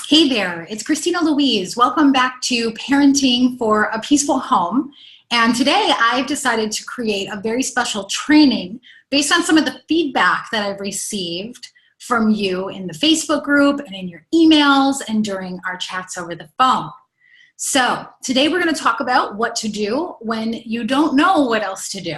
Hey there, it's Christina Louise. Welcome back to Parenting for a Peaceful Home. And today I've decided to create a very special training based on some of the feedback that I've received from you in the Facebook group and in your emails and during our chats over the phone. So today we're going to talk about what to do when you don't know what else to do.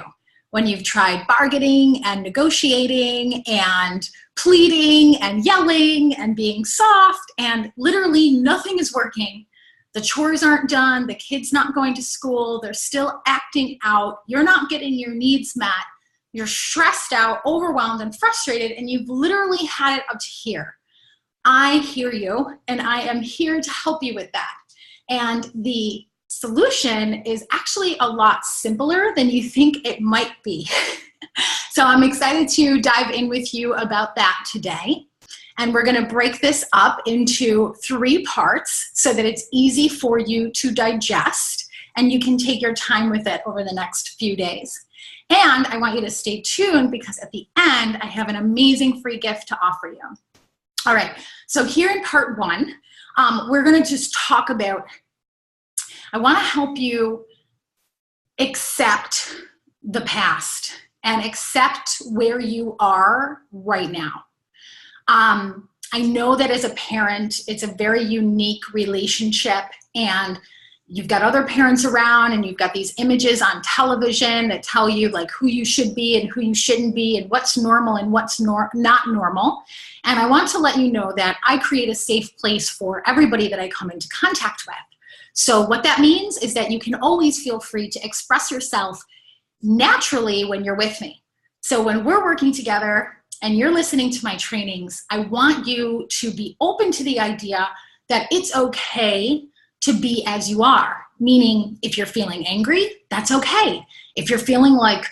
When you've tried bargaining and negotiating and pleading and yelling and being soft and literally nothing is working. The chores aren't done, the kid's not going to school, they're still acting out, you're not getting your needs met, you're stressed out, overwhelmed, and frustrated, and you've literally had it up to here. I hear you, and I am here to help you with that. And the solution is actually a lot simpler than you think it might be. So I'm excited to dive in with you about that today. And we're going to break this up into 3 parts so that it's easy for you to digest and you can take your time with it over the next few days. And I want you to stay tuned because at the end, I have an amazing free gift to offer you. All right, so here in part 1, we're going to just talk about, I want to help you accept the past and accept where you are right now. I know that as a parent, it's a very unique relationship, and you've got other parents around and you've got these images on television that tell you like who you should be and who you shouldn't be and what's normal and what's not normal. And I want to let you know that I create a safe place for everybody that I come into contact with. So what that means is that you can always feel free to express yourself naturally when you're with me. So when we're working together and you're listening to my trainings, I want you to be open to the idea that it's okay to be as you are. Meaning, if you're feeling angry, that's okay. If you're feeling like,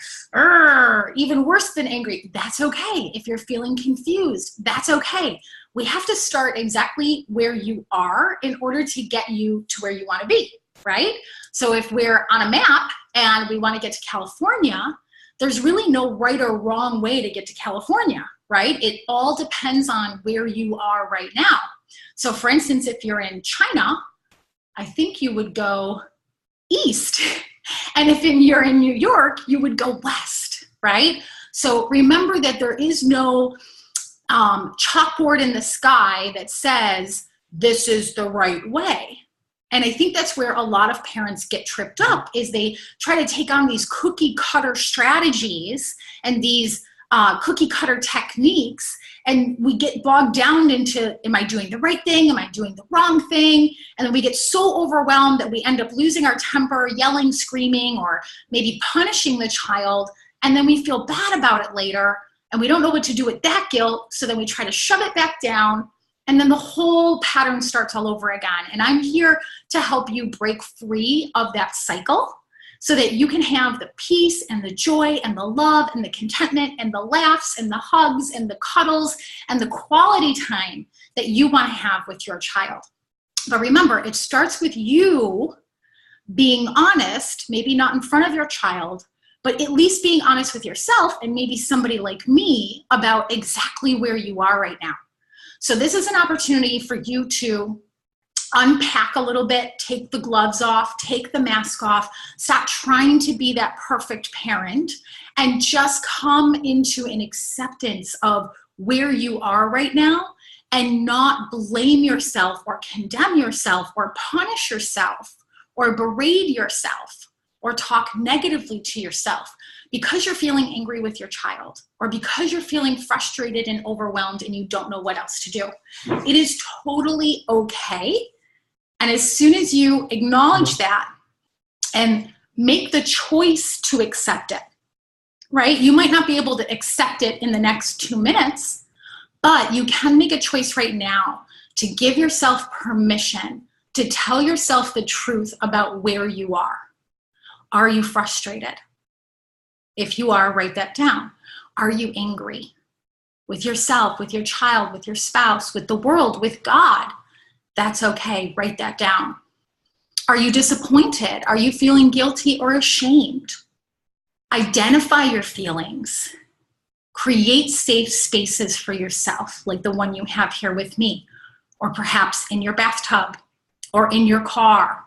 even worse than angry, that's okay. If you're feeling confused, that's okay. We have to start exactly where you are in order to get you to where you want to be, right? So if we're on a map and we want to get to California, there's really no right or wrong way to get to California, right? It all depends on where you are right now. So for instance, if you're in China, I think you would go east. And if you're in New York, you would go west, right? So remember that there is no chalkboard in the sky that says this is the right way. And I think that's where a lot of parents get tripped up, is they try to take on these cookie cutter strategies and these cookie cutter techniques, and we get bogged down into, am I doing the right thing? Am I doing the wrong thing? And then we get so overwhelmed that we end up losing our temper, yelling, screaming, or maybe punishing the child. And then we feel bad about it later, and we don't know what to do with that guilt. So then we try to shove it back down, and then the whole pattern starts all over again. And I'm here to help you break free of that cycle so that you can have the peace and the joy and the love and the contentment and the laughs and the hugs and the cuddles and the quality time that you want to have with your child. But remember, it starts with you being honest, maybe not in front of your child, but at least being honest with yourself and maybe somebody like me about exactly where you are right now. So this is an opportunity for you to unpack a little bit, take the gloves off, take the mask off, stop trying to be that perfect parent, and just come into an acceptance of where you are right now and not blame yourself or condemn yourself or punish yourself or berate yourself or talk negatively to yourself because you're feeling angry with your child or because you're feeling frustrated and overwhelmed and you don't know what else to do. It is totally okay. And as soon as you acknowledge that and make the choice to accept it, right? You might not be able to accept it in the next 2 minutes, but you can make a choice right now to give yourself permission to tell yourself the truth about where you are. Are you frustrated? If you are, write that down. Are you angry with yourself, with your child, with your spouse, with the world, with God? That's okay. Write that down. Are you disappointed? Are you feeling guilty or ashamed? Identify your feelings. Create safe spaces for yourself, like the one you have here with me. or perhaps in your bathtub or in your car.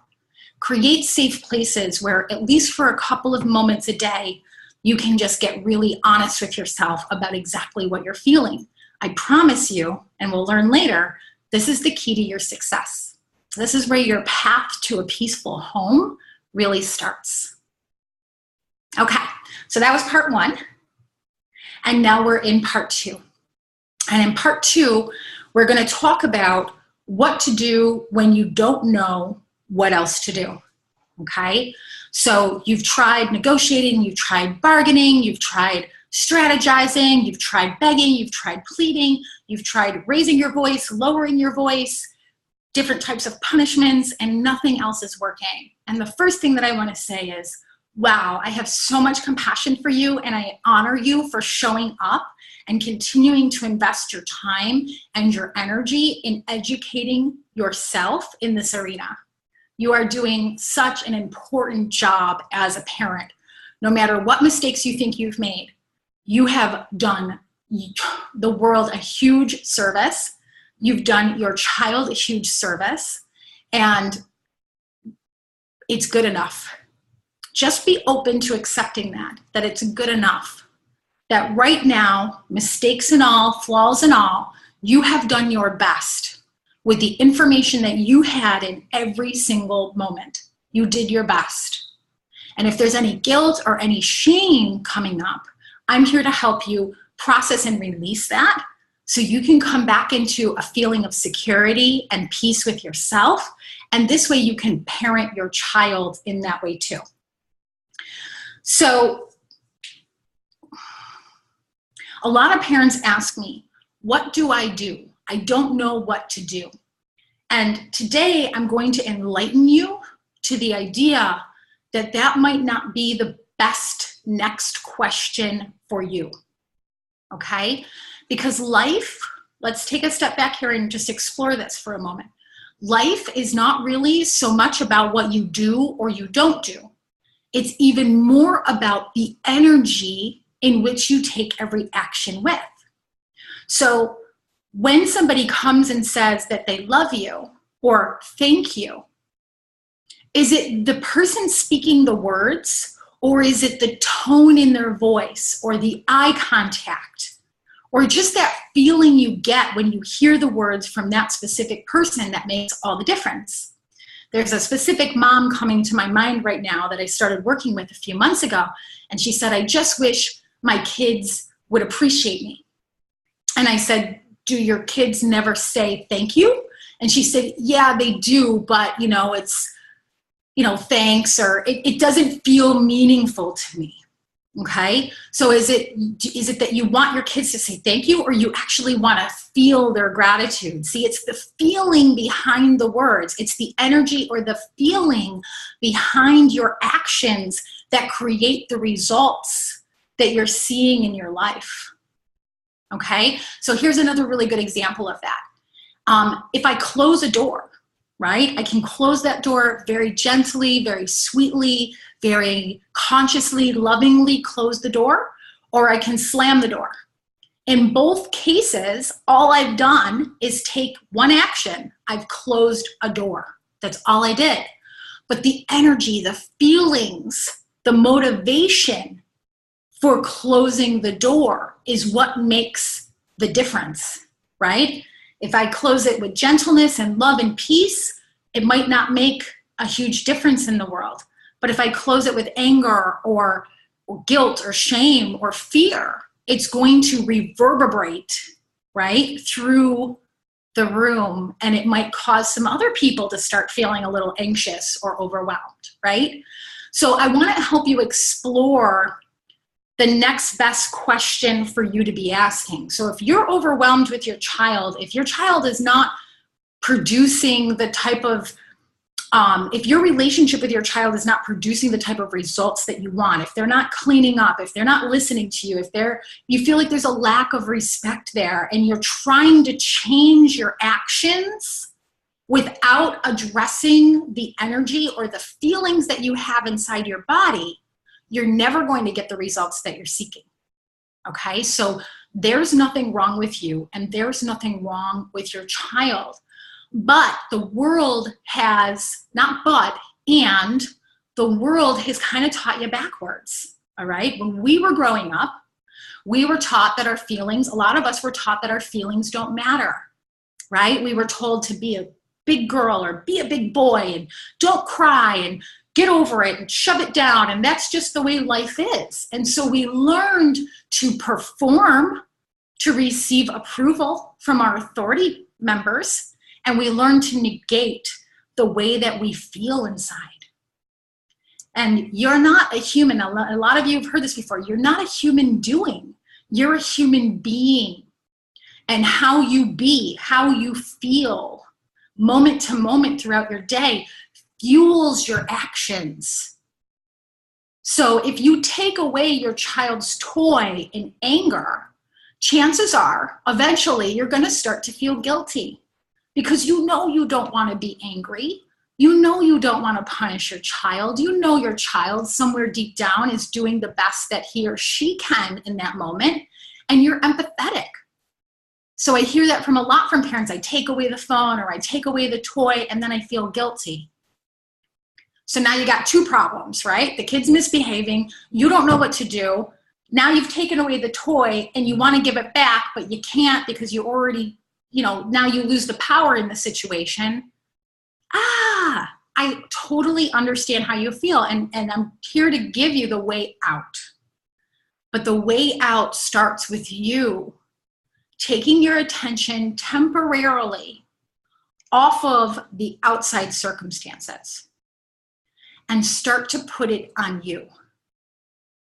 Create safe places where, at least for a couple of moments a day, you can just get really honest with yourself about exactly what you're feeling. I promise you, and we'll learn later, this is the key to your success. This is where your path to a peaceful home really starts. Okay, so that was part one. And now we're in part two. And in part two, we're going to talk about what to do when you don't know what else to do. Okay, so you've tried negotiating, you've tried bargaining, you've tried strategizing, you've tried begging, you've tried pleading, you've tried raising your voice, lowering your voice, different types of punishments, and nothing else is working. And the first thing that I want to say is, wow, I have so much compassion for you, and I honor you for showing up and continuing to invest your time and your energy in educating yourself in this arena. You are doing such an important job as a parent. No matter what mistakes you think you've made, you have done the world a huge service. You've done your child a huge service, and it's good enough. Just be open to accepting that it's good enough. That right now, mistakes and all, flaws and all, you have done your best with the information that you had in every single moment. You did your best. And if there's any guilt or any shame coming up, I'm here to help you process and release that so you can come back into a feeling of security and peace with yourself. And this way you can parent your child in that way too. So a lot of parents ask me, what do I do? I don't know what to do. And today I'm going to enlighten you to the idea that that might not be the best next question for you, okay? Because life, let's take a step back here and just explore this for a moment. Life is not really so much about what you do or you don't do. It's even more about the energy in which you take every action with. So when somebody comes and says that they love you or thank you, is it the person speaking the words, or is it the tone in their voice or the eye contact, or just that feeling you get when you hear the words from that specific person that makes all the difference? There's a specific mom coming to my mind right now that I started working with a few months ago, and she said, I just wish my kids would appreciate me. And I said, do your kids never say thank you? And she said, yeah, they do, but it's, thanks, or it doesn't feel meaningful to me. Okay, so is it that you want your kids to say thank you, or you actually want to feel their gratitude? See, it's the feeling behind the words. It's the energy or the feeling behind your actions that create the results that you're seeing in your life. Okay, so here's another really good example of that. If I close a door, right, I can close that door very gently, very sweetly, very consciously, lovingly close the door, or I can slam the door. In both cases, all I've done is take one action. I've closed a door. That's all I did. But the energy, the feelings, the motivation for closing the door is what makes the difference, right? If I close it with gentleness and love and peace, it might not make a huge difference in the world. But if I close it with anger or guilt or shame or fear, it's going to reverberate, right, through the room, and it might cause some other people to start feeling a little anxious or overwhelmed, right? So I want to help you explore the next best question for you to be asking. So if you're overwhelmed with your child, if your child is not producing the type of if your relationship with your child is not producing the type of results that you want, if they're not cleaning up, if they're not listening to you, if you feel like there's a lack of respect there, and you're trying to change your actions without addressing the energy or the feelings that you have inside your body, you're never going to get the results that you're seeking. Okay, so there's nothing wrong with you, and there's nothing wrong with your child. But the world has, not but, and the world has kind of taught you backwards, all right? When we were growing up, we were taught that our feelings, a lot of us were taught that our feelings don't matter, right? We were told to be a big girl or be a big boy and don't cry and get over it and shove it down. And that's just the way life is. And so we learned to perform to receive approval from our authority members, and we learned to negate the way that we feel inside. And you're not a human. A lot of you have heard this before. You're not a human doing. You're a human being. And how you be, how you feel, moment to moment throughout your day, fuels your actions. So if you take away your child's toy in anger, chances are eventually you're going to start to feel guilty because you know you don't want to be angry. You know you don't want to punish your child. You know your child somewhere deep down is doing the best that he or she can in that moment, and you're empathetic. So I hear that from a lot from parents. I take away the phone or I take away the toy and then I feel guilty. So now you got two problems, right? The kid's misbehaving. You don't know what to do. Now you've taken away the toy and you want to give it back, but you can't because you already, now you lose the power in the situation. I totally understand how you feel, and I'm here to give you the way out. But the way out starts with you taking your attention temporarily off of the outside circumstances and start to put it on you.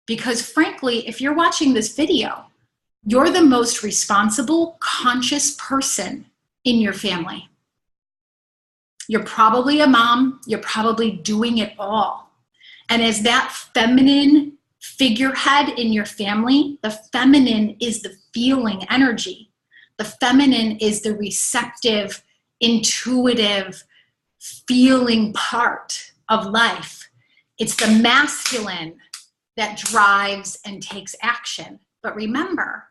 Because frankly, if you're watching this video, you're the most responsible, conscious person in your family. You're probably a mom. You're probably doing it all. And as that feminine figurehead in your family, the feminine is the feeling energy. The feminine is the receptive, intuitive, feeling part of life. It's the masculine that drives and takes action. But remember,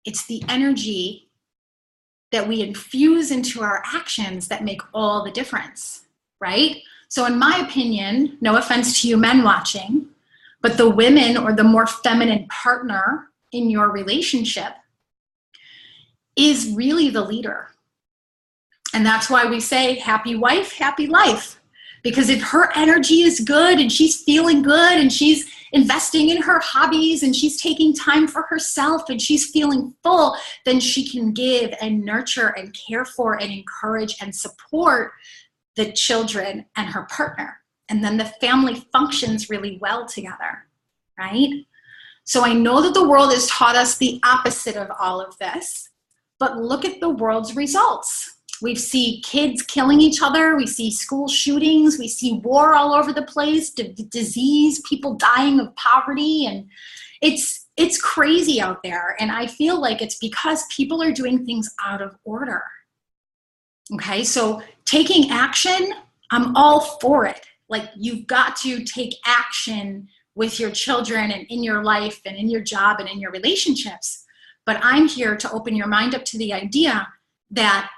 it's the energy that we infuse into our actions that make all the difference, right? So in my opinion, no offense to you men watching, but the women or the more feminine partner in your relationship is really the leader. And that's why we say happy wife, happy life. Because if her energy is good and she's feeling good and she's investing in her hobbies and she's taking time for herself and she's feeling full, then she can give and nurture and care for and encourage and support the children and her partner. And then the family functions really well together, right? So I know that the world has taught us the opposite of all of this, but look at the world's results. We see kids killing each other. We see school shootings. We see war all over the place, disease, people dying of poverty. And it's crazy out there. And I feel like it's because people are doing things out of order. Okay, so taking action, I'm all for it. Like, you've got to take action with your children and in your life and in your job and in your relationships. But I'm here to open your mind up to the idea that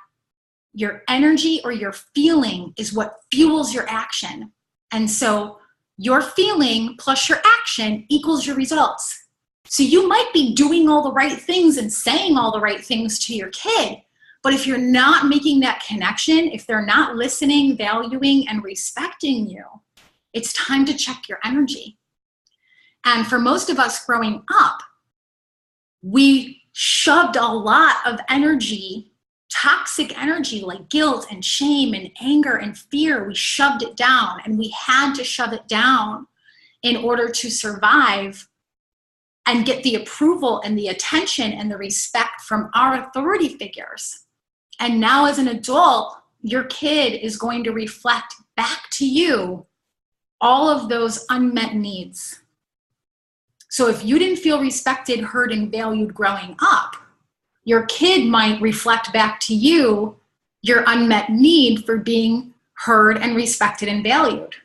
your energy or your feeling is what fuels your action. And so your feeling plus your action equals your results. So you might be doing all the right things and saying all the right things to your kid, but if you're not making that connection, if they're not listening, valuing, and respecting you, it's time to check your energy. And for most of us growing up, we shoved a lot of energy, toxic energy like guilt and shame and anger and fear. We shoved it down, and we had to shove it down in order to survive and get the approval and the attention and the respect from our authority figures. And now as an adult, your kid is going to reflect back to you all of those unmet needs. So if you didn't feel respected, heard, and valued growing up, your kid might reflect back to you your unmet need for being heard and respected and valued.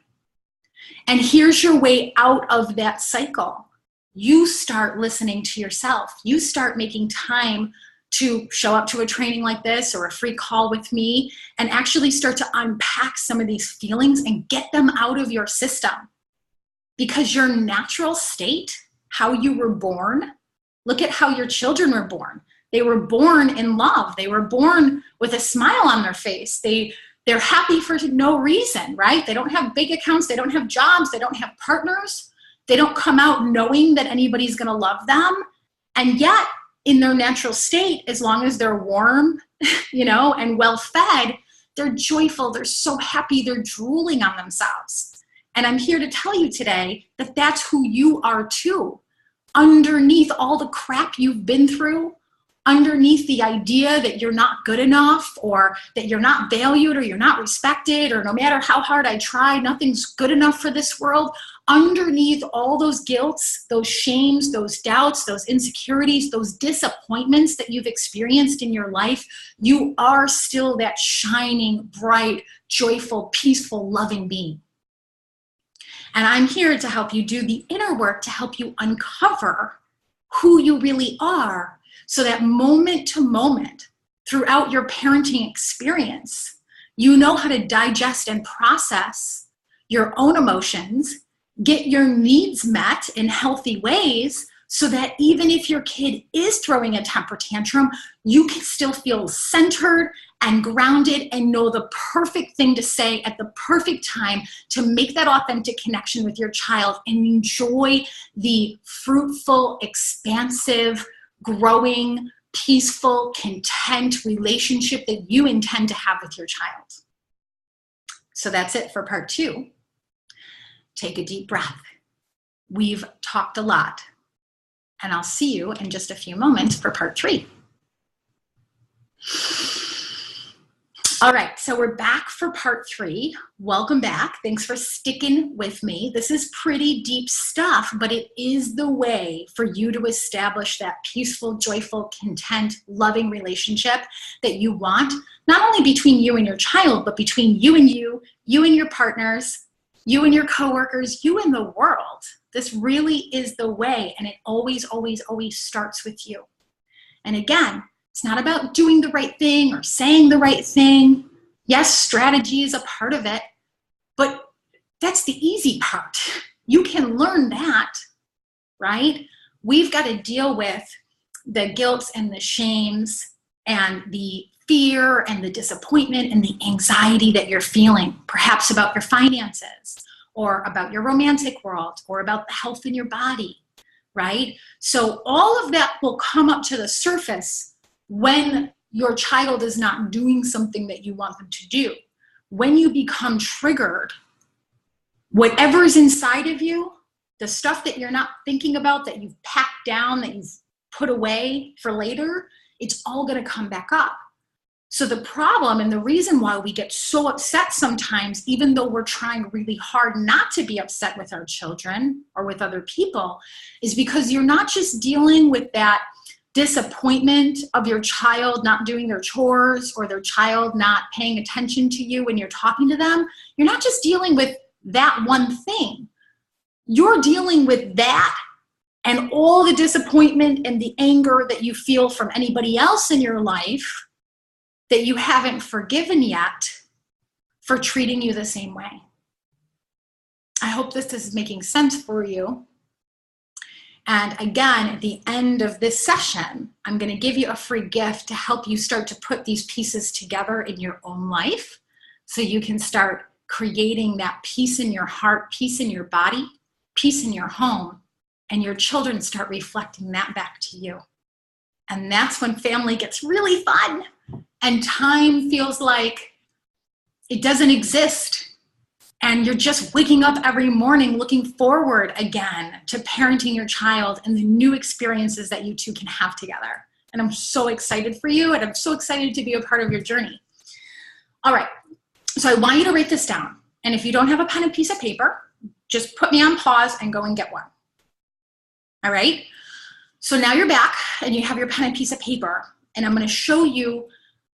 And here's your way out of that cycle. You start listening to yourself. You start making time to show up to a training like this or a free call with me and actually start to unpack some of these feelings and get them out of your system. Because your natural state, how you were born, look at how your children were born. They were born in love. They were born with a smile on their face. They're happy for no reason, right? They don't have bank accounts. They don't have jobs. They don't have partners. They don't come out knowing that anybody's going to love them. And yet, in their natural state, as long as they're warm, and well fed, they're joyful. They're so happy. They're drooling on themselves. And I'm here to tell you today that that's who you are too. Underneath all the crap you've been through, underneath the idea that you're not good enough or that you're not valued or you're not respected or no matter how hard I try, nothing's good enough for this world, underneath all those guilts, those shames, those doubts, those insecurities, those disappointments that you've experienced in your life, you are still that shining, bright, joyful, peaceful, loving being. And I'm here to help you do the inner work to help you uncover who you really are so that moment to moment throughout your parenting experience, you know how to digest and process your own emotions, get your needs met in healthy ways so that even if your kid is throwing a temper tantrum, you can still feel centered and grounded and know the perfect thing to say at the perfect time to make that authentic connection with your child and enjoy the fruitful, expansive, growing, peaceful, content relationship that you intend to have with your child. So that's it for part 2. Take a deep breath. We've talked a lot, and I'll see you in just a few moments for part 3. All right, so we're back for part 3. Welcome back. Thanks for sticking with me. This is pretty deep stuff, but it is the way for you to establish that peaceful, joyful, content, loving relationship that you want, not only between you and your child, but between you and your partners, you and your coworkers, you and the world. This really is the way, and it always, always, always starts with you. And again, it's not about doing the right thing or saying the right thing. Yes, strategy is a part of it, but that's the easy part. You can learn that, right? We've got to deal with the guilt and the shames and the fear and the disappointment and the anxiety that you're feeling, perhaps about your finances or about your romantic world or about the health in your body, right? So all of that will come up to the surface when your child is not doing something that you want them to do. When you become triggered, whatever is inside of you, the stuff that you're not thinking about, that you've packed down, that you've put away for later, it's all going to come back up. So the problem and the reason why we get so upset sometimes, even though we're trying really hard not to be upset with our children or with other people, is because you're not just dealing with that disappointment of your child not doing their chores or their child not paying attention to you when you're talking to them. You're not just dealing with that one thing. You're dealing with that and all the disappointment and the anger that you feel from anybody else in your life that you haven't forgiven yet for treating you the same way. I hope this is making sense for you. And again, at the end of this session, I'm going to give you a free gift to help you start to put these pieces together in your own life so you can start creating that peace in your heart, peace in your body, peace in your home, and your children start reflecting that back to you. And that's when family gets really fun and time feels like it doesn't exist. And you're just waking up every morning looking forward again to parenting your child and the new experiences that you two can have together. And I'm so excited for you, and I'm so excited to be a part of your journey. All right, so I want you to write this down. And if you don't have a pen and piece of paper, just put me on pause and go and get one. All right, so now you're back and you have your pen and piece of paper, and I'm going to show you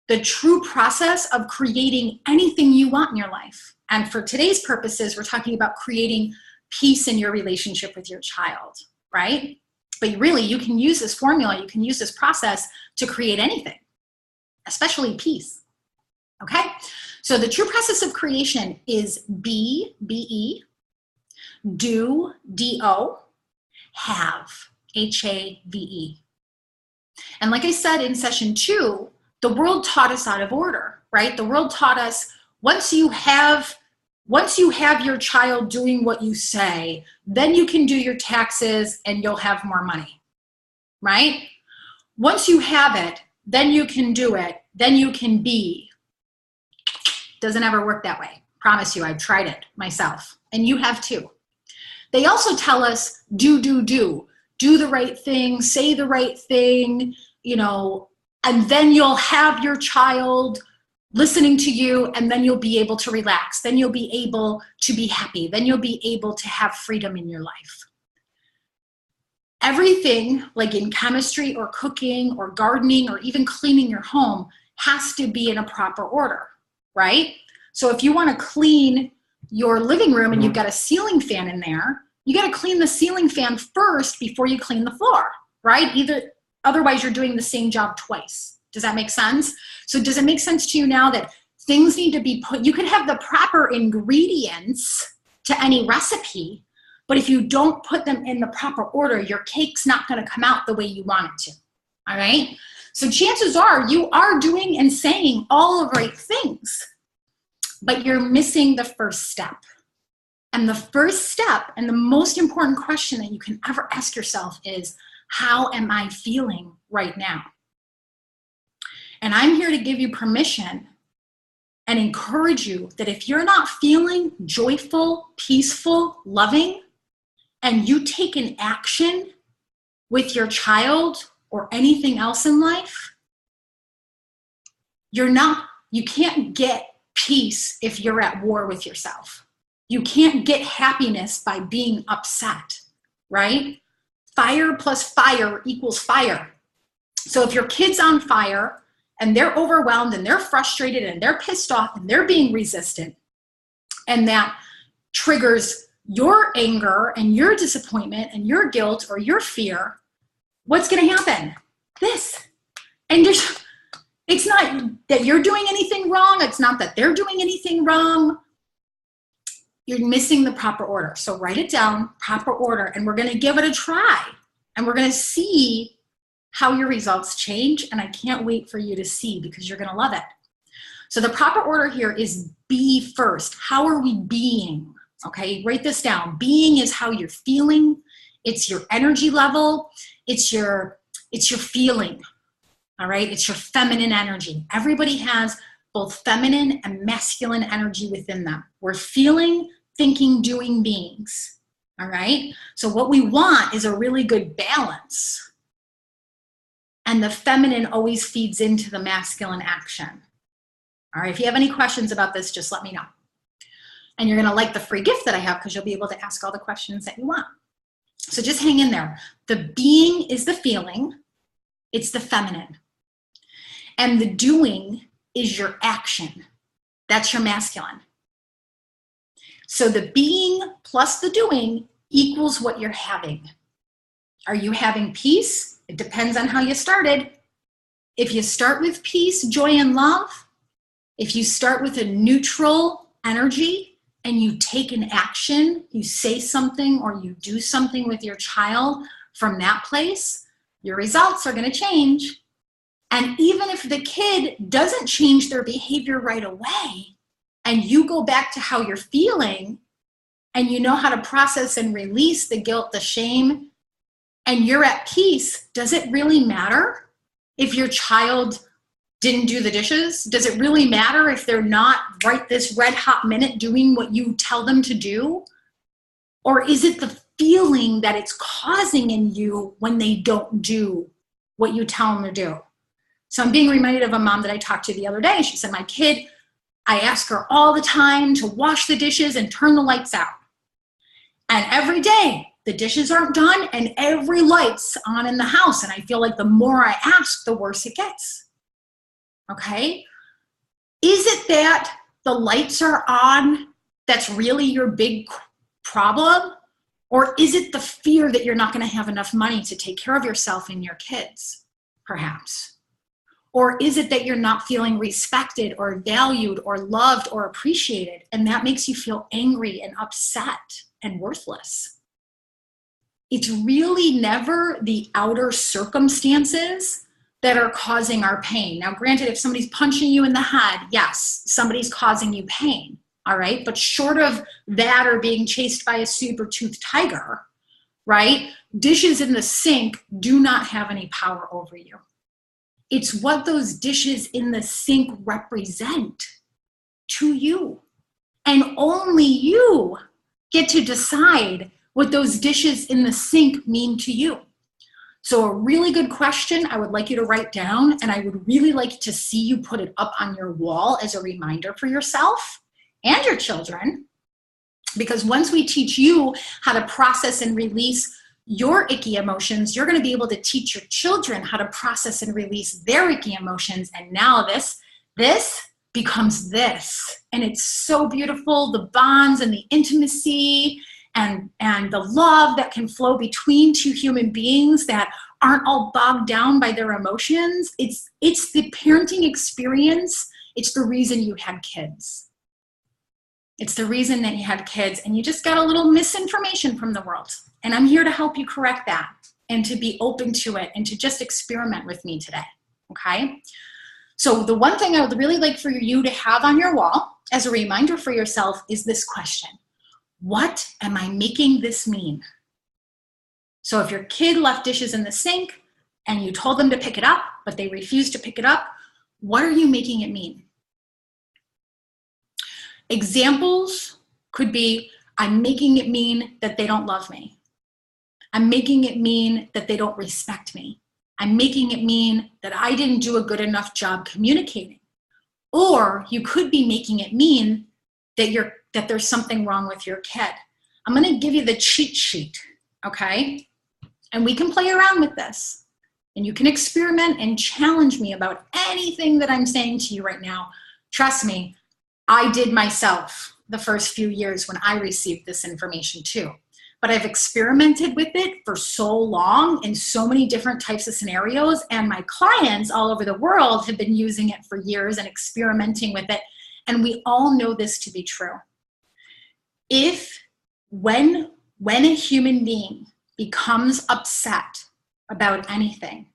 the true process of creating anything you want in your life. And for today's purposes, we're talking about creating peace in your relationship with your child, right? But really, you can use this formula, you can use this process to create anything, especially peace. Okay? So the true process of creation is be, B-E, do, D-O, have, H-A-V-E. And like I said in session 2, the world taught us out of order, right? The world taught us once you have your child doing what you say, then you can do your taxes and you'll have more money, right? Once you have it, then you can do it, then you can be. Doesn't ever work that way. Promise you, I've tried it myself, and you have too. They also tell us do the right thing, say the right thing, you know, and then you'll have your child listening to you, and then you'll be able to relax. Then you'll be able to be happy. Then you'll be able to have freedom in your life. Everything, like in chemistry or cooking or gardening or even cleaning your home, has to be in a proper order, right? So if you want to clean your living room and you've got a ceiling fan in there, you got to clean the ceiling fan first before you clean the floor, right? Otherwise you're doing the same job twice. Does that make sense? So does it make sense to you now that things need to be put, you can have the proper ingredients to any recipe, but if you don't put them in the proper order, your cake's not going to come out the way you want it to, all right? So chances are you are doing and saying all the right things, but you're missing the first step. And the first step and the most important question that you can ever ask yourself is, how am I feeling right now? And I'm here to give you permission and encourage you that if you're not feeling joyful, peaceful, loving, and you take an action with your child or anything else in life, you can't get peace if you're at war with yourself. You can't get happiness by being upset, right? Fire plus fire equals fire. So if your kid's on fire and they're overwhelmed and they're frustrated and they're pissed off and they're being resistant, and that triggers your anger and your disappointment and your guilt or your fear, what's going to happen? This. And it's not that you're doing anything wrong. It's not that they're doing anything wrong. You're missing the proper order. So write it down, proper order, and we're going to give it a try. And we're going to see how your results change. And I can't wait for you to see, because you're going to love it. So the proper order here is be first. How are we being? Okay, write this down. Being is how you're feeling. It's your energy level. It's your feeling. All right, it's your feminine energy. Everybody has both feminine and masculine energy within them. We're feeling, thinking, doing beings. All right, so what we want is a really good balance. And the feminine always feeds into the masculine action. All right, if you have any questions about this, just let me know. And you're gonna like the free gift that I have, because you'll be able to ask all the questions that you want. So just hang in there. The being is the feeling, it's the feminine. And the doing is your action. That's your masculine. So the being plus the doing equals what you're having. Are you having peace? It depends on how you started. If you start with peace, joy, and love, if you start with a neutral energy and you take an action, you say something or you do something with your child from that place, your results are going to change. And even if the kid doesn't change their behavior right away, and you go back to how you're feeling, and you know how to process and release the guilt, the shame, and you're at peace, does it really matter if your child didn't do the dishes? Does it really matter if they're not right this red hot minute doing what you tell them to do? Or is it the feeling that it's causing in you when they don't do what you tell them to do? So I'm being reminded of a mom that I talked to the other day. She said, my kid, I ask her all the time to wash the dishes and turn the lights out. And every day the dishes aren't done and every light's on in the house. And I feel like the more I ask, the worse it gets. Okay? Is it that the lights are on that's really your big problem? Or is it the fear that you're not going to have enough money to take care of yourself and your kids, perhaps? Or is it that you're not feeling respected or valued or loved or appreciated, and that makes you feel angry and upset and worthless? It's really never the outer circumstances that are causing our pain. Now, granted, if somebody's punching you in the head, yes, somebody's causing you pain, all right? But short of that or being chased by a saber-toothed tiger, right? Dishes in the sink do not have any power over you. It's what those dishes in the sink represent to you. And only you get to decide what those dishes in the sink mean to you. So a really good question I would like you to write down, and I would really like to see you put it up on your wall as a reminder for yourself and your children, because once we teach you how to process and release your icky emotions, you're going to be able to teach your children how to process and release their icky emotions. And now this becomes this. And it's so beautiful, the bonds and the intimacy and the love that can flow between two human beings that aren't all bogged down by their emotions. It's the parenting experience. It's the reason you had kids. It's the reason that you had kids, and you just got a little misinformation from the world. And I'm here to help you correct that and to be open to it and to just experiment with me today, okay? So the one thing I would really like for you to have on your wall as a reminder for yourself is this question: what am I making this mean? So if your kid left dishes in the sink and you told them to pick it up, but they refused to pick it up, what are you making it mean? Examples could be, I'm making it mean that they don't love me. I'm making it mean that they don't respect me. I'm making it mean that I didn't do a good enough job communicating. Or you could be making it mean that there's something wrong with your kid. I'm going to give you the cheat sheet, okay? And we can play around with this. And you can experiment and challenge me about anything that I'm saying to you right now. Trust me, I did myself the first few years when I received this information too. But I've experimented with it for so long in so many different types of scenarios, and my clients all over the world have been using it for years and experimenting with it. And we all know this to be true. When a human being becomes upset about anything,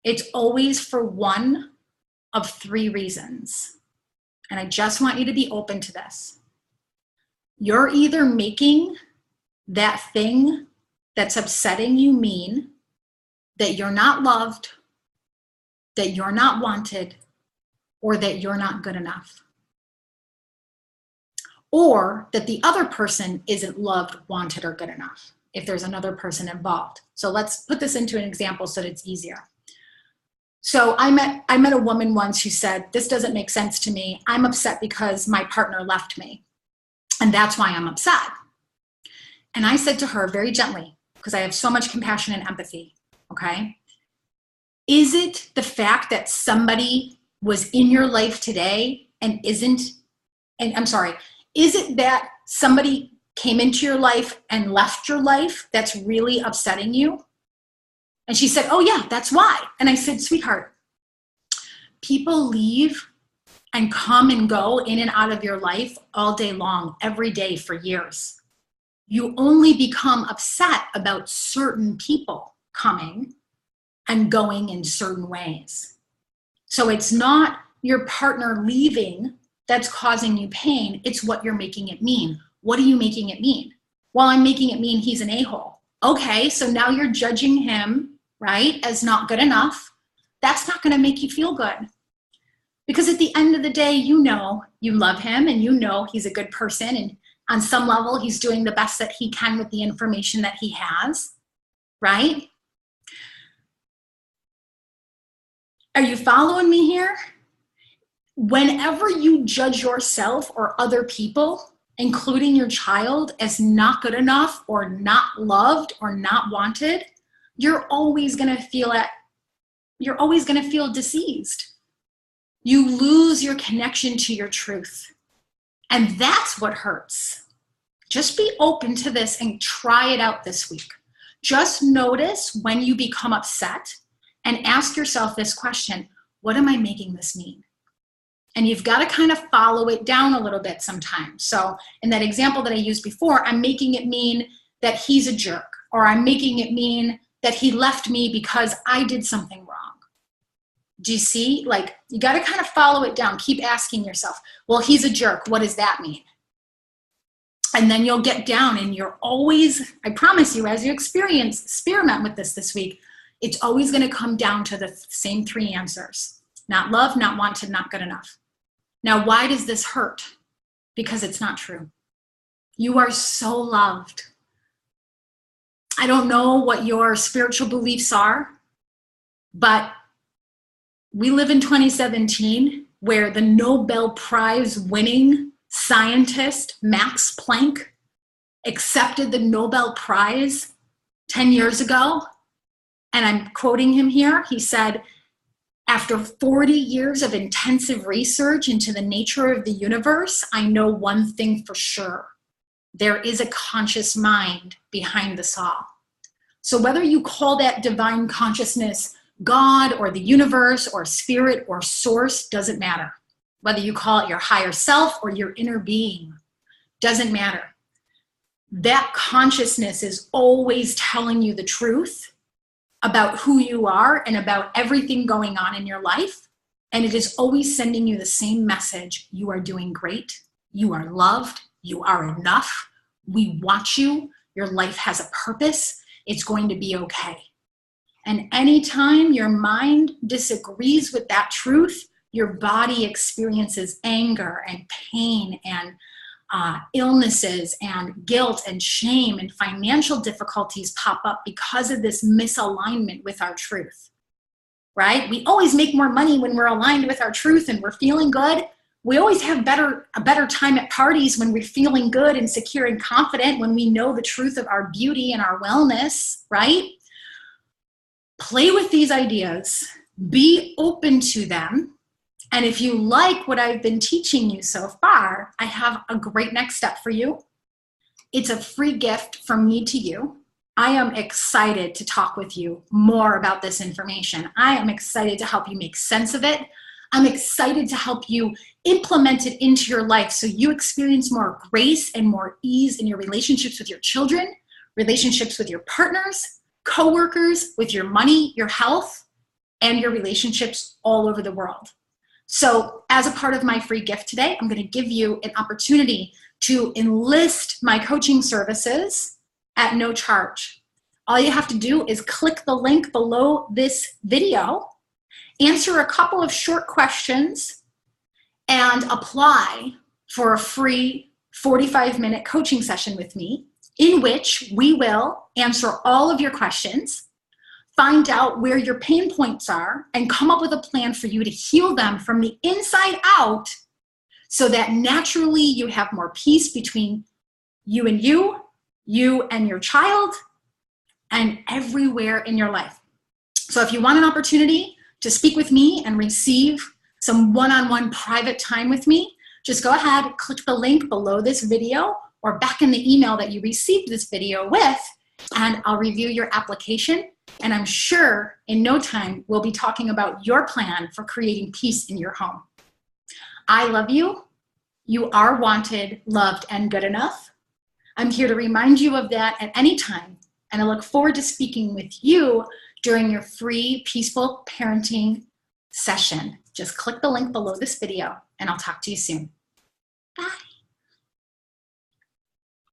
it's always for one of three reasons. And I just want you to be open to this. You're either making that thing that's upsetting you mean that you're not loved, that you're not wanted, or that you're not good enough. Or that the other person isn't loved, wanted, or good enough, if there's another person involved. So let's put this into an example so that it's easier. So I met a woman once who said, this doesn't make sense to me. I'm upset because my partner left me, and that's why I'm upset. And I said to her very gently, because I have so much compassion and empathy, okay? Is it the fact that somebody was in your life today is it that somebody came into your life and left your life that's really upsetting you? And she said, oh yeah, that's why. And I said, sweetheart, people leave and come and go in and out of your life all day long, every day for years. You only become upset about certain people coming and going in certain ways. So it's not your partner leaving that's causing you pain, it's what you're making it mean. What are you making it mean? Well, I'm making it mean he's an a-hole. Okay, so now you're judging him, right, as not good enough. That's not gonna make you feel good. Because at the end of the day, you know you love him and you know he's a good person, and on some level, he's doing the best that he can with the information that he has, right? Are you following me here? Whenever you judge yourself or other people, including your child, as not good enough or not loved or not wanted, you're always gonna feel deceased. You lose your connection to your truth. And that's what hurts. Just be open to this and try it out this week. Just notice when you become upset and ask yourself this question: what am I making this mean? And you've got to kind of follow it down a little bit sometimes. So in that example that I used before, I'm making it mean that he's a jerk, or I'm making it mean that he left me because I did something wrong. Do you see? Like, you got to kind of follow it down. Keep asking yourself, well, he's a jerk. What does that mean? And then you'll get down, and you're always, I promise you, as you experiment with this week, it's always going to come down to the same three answers: not love, not wanted, not good enough. Now, why does this hurt? Because it's not true. You are so loved. I don't know what your spiritual beliefs are, but we live in 2017, where the Nobel Prize winning scientist Max Planck accepted the Nobel Prize 10 years ago. And I'm quoting him here. He said, "After 40 years of intensive research into the nature of the universe, I know one thing for sure. There is a conscious mind behind this all." So whether you call that divine consciousness God or the universe or spirit or source, doesn't matter. Whether you call it your higher self or your inner being, doesn't matter. That consciousness is always telling you the truth about who you are and about everything going on in your life. And it is always sending you the same message: you are doing great, you are loved, you are enough, we want you, your life has a purpose, it's going to be okay. And anytime your mind disagrees with that truth, your body experiences anger and pain and illnesses and guilt and shame, and financial difficulties pop up because of this misalignment with our truth, right? We always make more money when we're aligned with our truth and we're feeling good. We always have a better time at parties when we're feeling good and secure and confident, when we know the truth of our beauty and our wellness, right? Play with these ideas, be open to them. And if you like what I've been teaching you so far, I have a great next step for you. It's a free gift from me to you. I am excited to talk with you more about this information. I am excited to help you make sense of it. I'm excited to help you implement it into your life so you experience more grace and more ease in your relationships with your children, relationships with your partners, coworkers, with your money, your health, and your relationships all over the world. So as a part of my free gift today, I'm going to give you an opportunity to enlist my coaching services at no charge. All you have to do is click the link below this video, answer a couple of short questions, and apply for a free 45-minute coaching session with me, in which we will answer all of your questions, find out where your pain points are, and come up with a plan for you to heal them from the inside out, so that naturally you have more peace between you and your child, and everywhere in your life. So if you want an opportunity to speak with me and receive some one-on-one private time with me, just go ahead, click the link below this video or back in the email that you received this video with, and I'll review your application. And I'm sure in no time, we'll be talking about your plan for creating peace in your home. I love you. You are wanted, loved, and good enough. I'm here to remind you of that at any time. And I look forward to speaking with you during your free Peaceful Parenting session. Just click the link below this video and I'll talk to you soon.